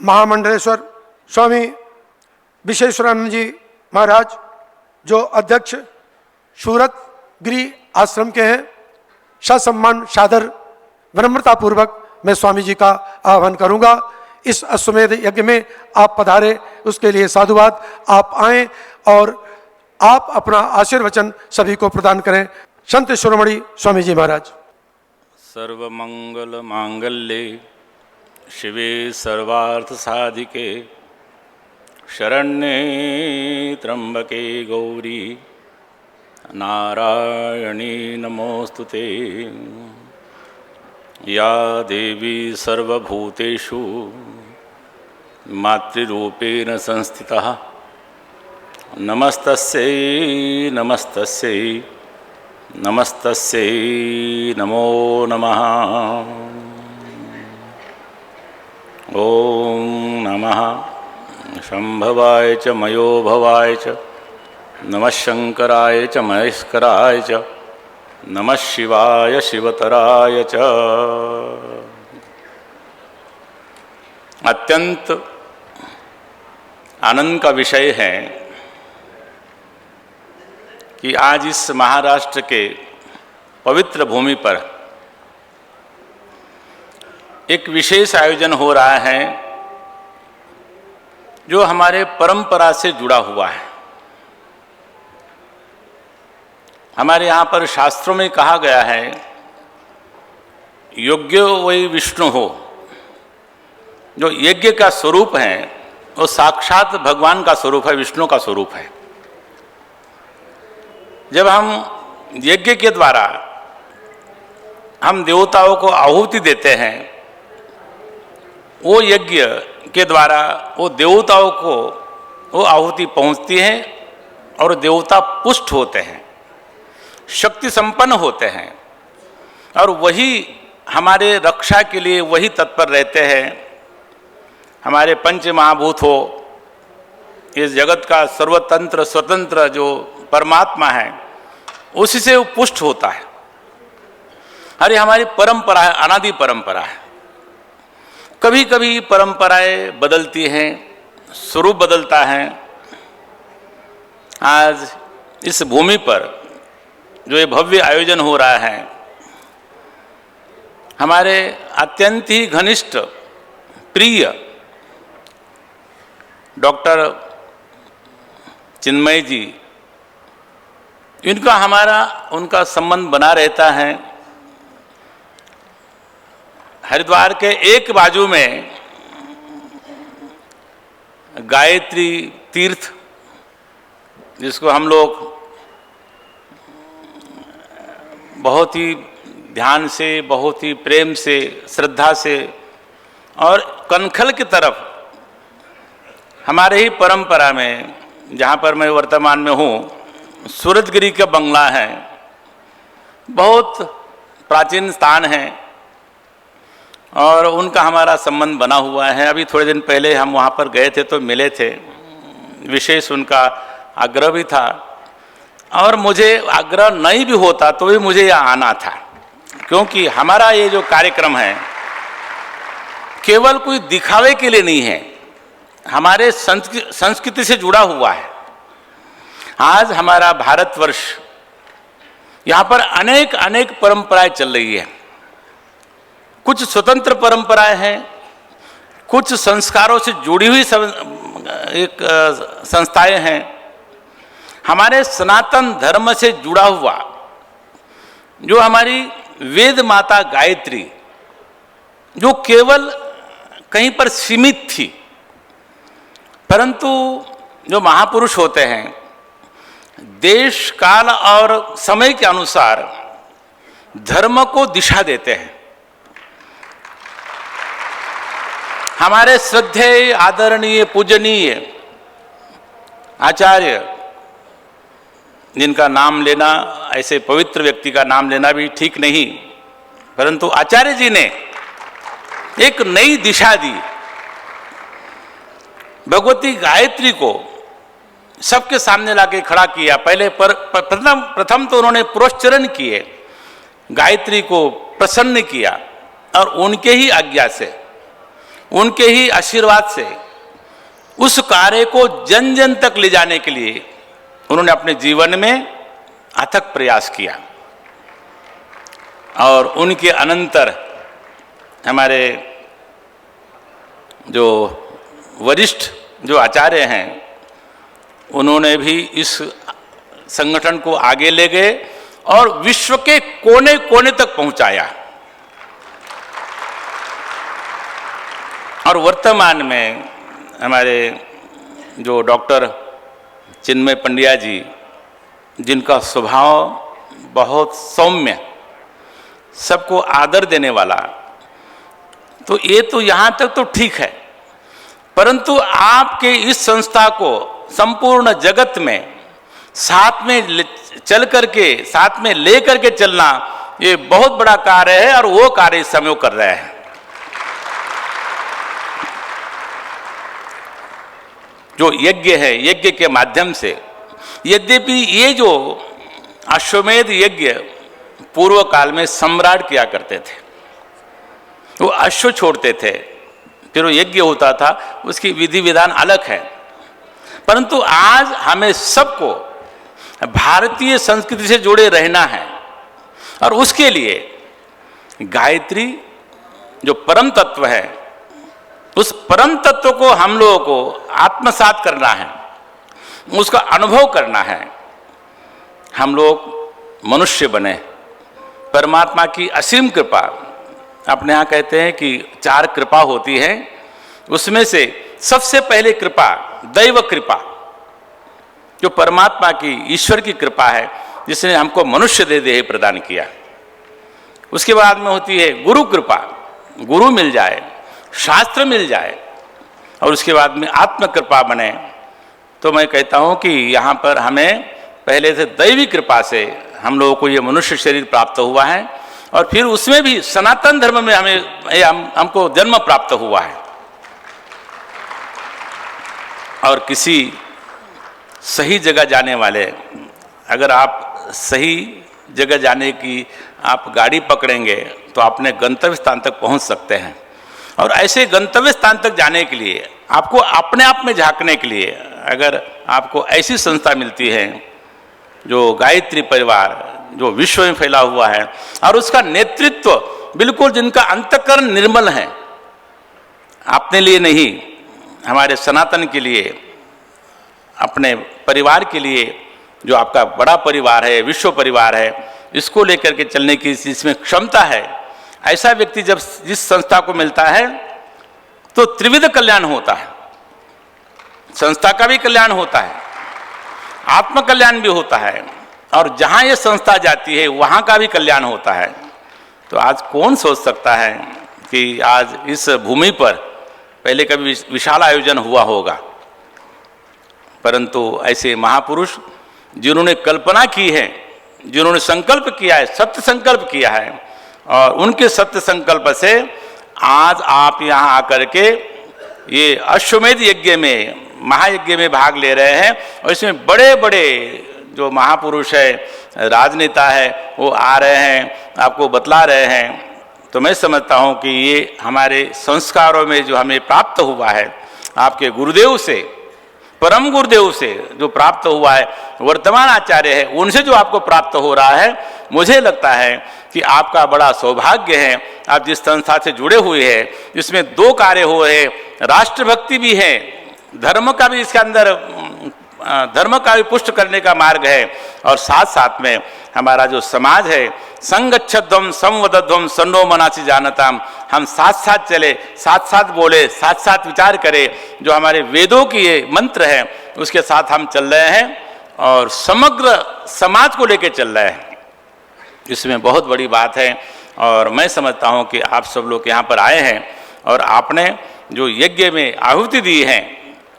महामंडलेश्वर स्वामी विश्वेश्वरानंद जी महाराज जो अध्यक्ष सूरत गृह आश्रम के हैं, ससम्मान सादर विनम्रतापूर्वक मैं स्वामी जी का आह्वान करूंगा। इस अश्वमेध यज्ञ में आप पधारे, उसके लिए साधुवाद। आप आएं और आप अपना आशीर्वचन सभी को प्रदान करें। संत शिरोमणि स्वामी जी महाराज। सर्वमंगल मांगल्ये शिवे सर्वार्थ साधिके शरण्ये त्र्यंबके गौरी नारायणी नमोस्तुते। या देवी सर्वभूतेषु मातृरूपेण संस्थिता नमस्तस्यै नमस्तस्यै नमस्तस्यै नमो नमः। ओम नमः शंभवाय च मयोभवाय च नमः शंकराय च महेश्वराय च नमः शिवाय शिवतराय च। अत्यंत आनंद का विषय है कि आज इस महाराष्ट्र के पवित्र भूमि पर एक विशेष आयोजन हो रहा है जो हमारे परंपरा से जुड़ा हुआ है। हमारे यहाँ पर शास्त्रों में कहा गया है, यज्ञो वै विष्णु हो। जो यज्ञ का स्वरूप है वो साक्षात भगवान का स्वरूप है, विष्णु का स्वरूप है। जब हम यज्ञ के द्वारा हम देवताओं को आहुति देते हैं, वो यज्ञ के द्वारा वो देवताओं को वो आहुति पहुंचती है और देवता पुष्ट होते हैं, शक्ति संपन्न होते हैं और वही हमारे रक्षा के लिए वही तत्पर रहते हैं। हमारे पंच महाभूत हो, इस जगत का सर्वतंत्र स्वतंत्र जो परमात्मा है, उसी से वो पुष्ट होता है। अरे हमारी परंपरा है, अनादि परंपरा है। कभी कभी परंपराएं बदलती हैं, स्वरूप बदलता है। आज इस भूमि पर जो ये भव्य आयोजन हो रहा है, हमारे अत्यंत ही घनिष्ठ प्रिय डॉक्टर चिन्मय जी, इनका उनका संबंध बना रहता है। हरिद्वार के एक बाजू में गायत्री तीर्थ, जिसको हम लोग बहुत ही ध्यान से, बहुत ही प्रेम से, श्रद्धा से और कनखल की तरफ हमारे ही परंपरा में, जहाँ पर मैं वर्तमान में हूँ, सूरतगिरी का बंगला है, बहुत प्राचीन स्थान है और उनका हमारा संबंध बना हुआ है। अभी थोड़े दिन पहले हम वहाँ पर गए थे तो मिले थे, विशेष उनका आग्रह भी था और मुझे आग्रह नहीं भी होता तो भी मुझे यहाँ आना था, क्योंकि हमारा ये जो कार्यक्रम है केवल कोई दिखावे के लिए नहीं है, हमारे संस्कृति से जुड़ा हुआ है। आज हमारा भारतवर्ष, यहाँ पर अनेक अनेक परंपराएं चल रही है। कुछ स्वतंत्र परंपराएं हैं, कुछ संस्कारों से जुड़ी हुई एक संस्थाएं हैं। हमारे सनातन धर्म से जुड़ा हुआ जो हमारी वेद माता गायत्री, जो केवल कहीं पर सीमित थी, परंतु जो महापुरुष होते हैं देश काल और समय के अनुसार धर्म को दिशा देते हैं। हमारे श्रद्धेय आदरणीय पूजनीय आचार्य, जिनका नाम लेना, ऐसे पवित्र व्यक्ति का नाम लेना भी ठीक नहीं, परंतु आचार्य जी ने एक नई दिशा दी। भगवती गायत्री को सबके सामने लाके खड़ा किया। पहले प्रथम तो उन्होंने पुरस्चरण किए, गायत्री को प्रसन्न किया और उनके ही आज्ञा से उनके ही आशीर्वाद से उस कार्य को जन जन तक ले जाने के लिए उन्होंने अपने जीवन में अथक प्रयास किया। और उनके अनंतर हमारे जो वरिष्ठ जो आचार्य हैं, उन्होंने भी इस संगठन को आगे ले गए और विश्व के कोने कोने तक पहुंचाया। और वर्तमान में हमारे जो डॉक्टर चिन्मय पंड्या जी, जिनका स्वभाव बहुत सौम्य, सबको आदर देने वाला, तो ये तो यहाँ तक तो ठीक है, परंतु आपके इस संस्था को संपूर्ण जगत में साथ में चल करके, साथ में ले करके चलना, ये बहुत बड़ा कार्य है और वो कार्य इस समय कर रहे हैं। जो यज्ञ है, यज्ञ के माध्यम से, यद्यपि ये जो अश्वमेध यज्ञ पूर्व काल में सम्राट किया करते थे, वो अश्व छोड़ते थे, फिर वो यज्ञ होता था, उसकी विधि विधान अलग है। परंतु आज हमें सबको भारतीय संस्कृति से जुड़े रहना है और उसके लिए गायत्री जो परम तत्व है, उस परम तत्व को हम लोगों को आत्मसात करना है, उसका अनुभव करना है। हम लोग मनुष्य बने, परमात्मा की असीम कृपा, अपने यहाँ कहते हैं कि 4 कृपा होती है, उसमें से सबसे पहले कृपा दैव कृपा, जो परमात्मा की, ईश्वर की कृपा है, जिसने हमको मनुष्य देह प्रदान किया। उसके बाद में होती है गुरु कृपा, गुरु मिल जाए, शास्त्र मिल जाए, और उसके बाद में आत्म कृपा बने। तो मैं कहता हूँ कि यहाँ पर हमें पहले से दैवी कृपा से हम लोगों को ये मनुष्य शरीर प्राप्त हुआ है, और फिर उसमें भी सनातन धर्म में हमको जन्म प्राप्त हुआ है। और किसी सही जगह जाने वाले, अगर आप सही जगह जाने की आप गाड़ी पकड़ेंगे तो अपने गंतव्य स्थान तक पहुंच सकते हैं। और ऐसे गंतव्य स्थान तक जाने के लिए, आपको अपने आप में झांकने के लिए, अगर आपको ऐसी संस्था मिलती है जो गायत्री परिवार, जो विश्व में फैला हुआ है, और उसका नेतृत्व बिल्कुल जिनका अंतःकरण निर्मल है, अपने लिए नहीं, हमारे सनातन के लिए, अपने परिवार के लिए, जो आपका बड़ा परिवार है, विश्व परिवार है, इसको लेकर के चलने की इसमें क्षमता है, ऐसा व्यक्ति जब जिस संस्था को मिलता है तो त्रिविध कल्याण होता है। संस्था का भी कल्याण होता है, आत्म कल्याण भी होता है, और जहाँ ये संस्था जाती है वहाँ का भी कल्याण होता है। तो आज कौन सोच सकता है कि आज इस भूमि पर पहले कभी विशाल आयोजन हुआ होगा, परंतु ऐसे महापुरुष जिन्होंने कल्पना की है, जिन्होंने संकल्प किया है, सत्य संकल्प किया है, और उनके सत्य संकल्प से आज आप यहाँ आकर के ये अश्वमेध यज्ञ में, महायज्ञ में भाग ले रहे हैं। और इसमें बड़े बड़े जो महापुरुष है, राजनेता है, वो आ रहे हैं, आपको बतला रहे हैं। तो मैं समझता हूँ कि ये हमारे संस्कारों में जो हमें प्राप्त हुआ है, आपके गुरुदेव से, परम गुरुदेव से जो प्राप्त हुआ है, वर्तमान आचार्य है, उनसे जो आपको प्राप्त हो रहा है, मुझे लगता है कि आपका बड़ा सौभाग्य है। आप जिस संस्था से जुड़े हुए हैं, इसमें 2 कार्य हो रहे हैं, राष्ट्रभक्ति भी है, धर्म का भी इसके अंदर, धर्म का भी पुष्ट करने का मार्ग है, और साथ साथ में हमारा जो समाज है, संगच्छध्वम संवदध्वम सन्नो मनासी जानताम, हम साथ साथ चले, साथ साथ बोले, साथ साथ विचार करें। जो हमारे वेदों की ये मंत्र है, उसके साथ हम चल रहे हैं और समग्र समाज को लेकर चल रहे हैं। इसमें बहुत बड़ी बात है। और मैं समझता हूँ कि आप सब लोग यहाँ पर आए हैं और आपने जो यज्ञ में आहुति दी है,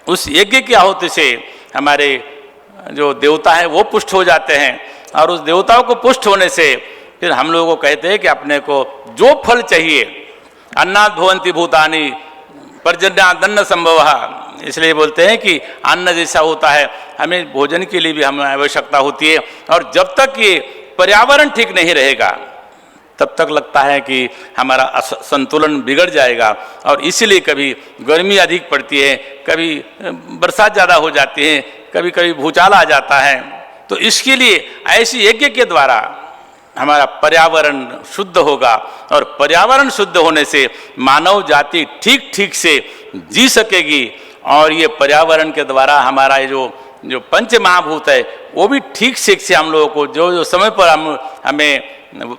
उस यज्ञ की आहुति से हमारे जो देवता हैं वो पुष्ट हो जाते हैं, और उस देवताओं को पुष्ट होने से फिर हम लोगों को कहते हैं कि अपने को जो फल चाहिए, अन्नात् भवन्ति भूतानि पर्जन्यादन्न संभवः, इसलिए बोलते हैं कि अन्न जैसा होता है, हमें भोजन के लिए भी हमें आवश्यकता होती है। और जब तक ये पर्यावरण ठीक नहीं रहेगा, तब तक लगता है कि हमारा संतुलन बिगड़ जाएगा। और इसीलिए कभी गर्मी अधिक पड़ती है, कभी बरसात ज़्यादा हो जाती है, कभी कभी भूचाल आ जाता है। तो इसके लिए ऐसी यज्ञ के द्वारा हमारा पर्यावरण शुद्ध होगा, और पर्यावरण शुद्ध होने से मानव जाति ठीक ठीक से जी सकेगी। और ये पर्यावरण के द्वारा हमारा ये जो पंच महाभूत है वो भी ठीक से हम लोगों को जो समय पर हमें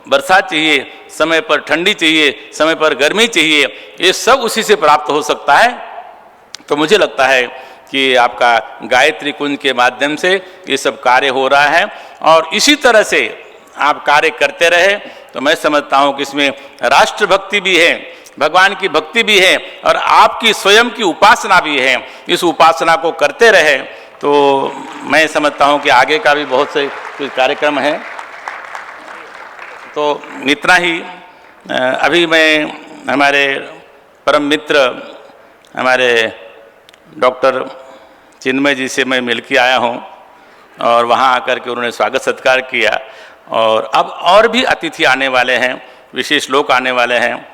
बरसात चाहिए, समय पर ठंडी चाहिए, समय पर गर्मी चाहिए, ये सब उसी से प्राप्त हो सकता है। तो मुझे लगता है कि आपका गायत्री कुंज के माध्यम से ये सब कार्य हो रहा है, और इसी तरह से आप कार्य करते रहे तो मैं समझता हूँ कि इसमें राष्ट्रभक्ति भी है, भगवान की भक्ति भी है, और आपकी स्वयं की उपासना भी है। इस उपासना को करते रहे तो मैं समझता हूँ कि आगे का भी बहुत से कुछ कार्यक्रम है। तो इतना ही। अभी मैं हमारे परम मित्र हमारे डॉक्टर चिन्मय जी से मैं मिल के आया हूँ, और वहाँ आकर के उन्होंने स्वागत सत्कार किया, और अब और भी अतिथि आने वाले हैं, विशेष लोग आने वाले हैं,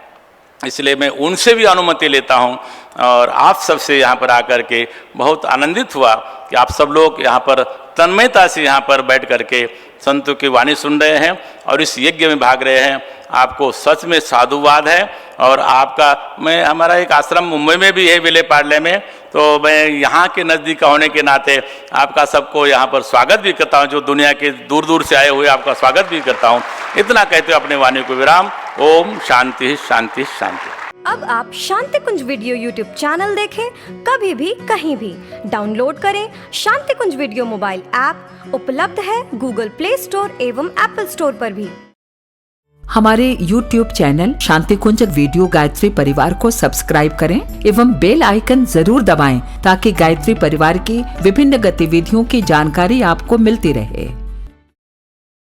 इसलिए मैं उनसे भी अनुमति लेता हूं। और आप सबसे यहाँ पर आकर के बहुत आनंदित हुआ कि आप सब लोग यहाँ पर तन्मयता से यहाँ पर बैठ करके संतों की वाणी सुन रहे हैं और इस यज्ञ में भाग रहे हैं। आपको सच में साधुवाद है। और आपका हमारा एक आश्रम मुंबई में भी है, विले पार्ले में, तो मैं यहाँ के नज़दीक होने के नाते आपका सबको यहाँ पर स्वागत भी करता हूँ। जो दुनिया के दूर दूर से आए हुए आपका स्वागत भी करता हूँ। इतना कहते हुए अपने वाणी को विराम। ओम शांति शांति शांति। अब आप शांति कुंज वीडियो यूट्यूब चैनल देखें कभी भी कहीं भी। डाउनलोड करें शांति कुंज वीडियो मोबाइल ऐप, उपलब्ध है गूगल प्ले स्टोर एवं एप्पल स्टोर पर भी। हमारे YouTube चैनल शांति कुंज वीडियो गायत्री परिवार को सब्सक्राइब करें एवं बेल आइकन जरूर दबाएं ताकि गायत्री परिवार की विभिन्न गतिविधियों की जानकारी आपको मिलती रहे।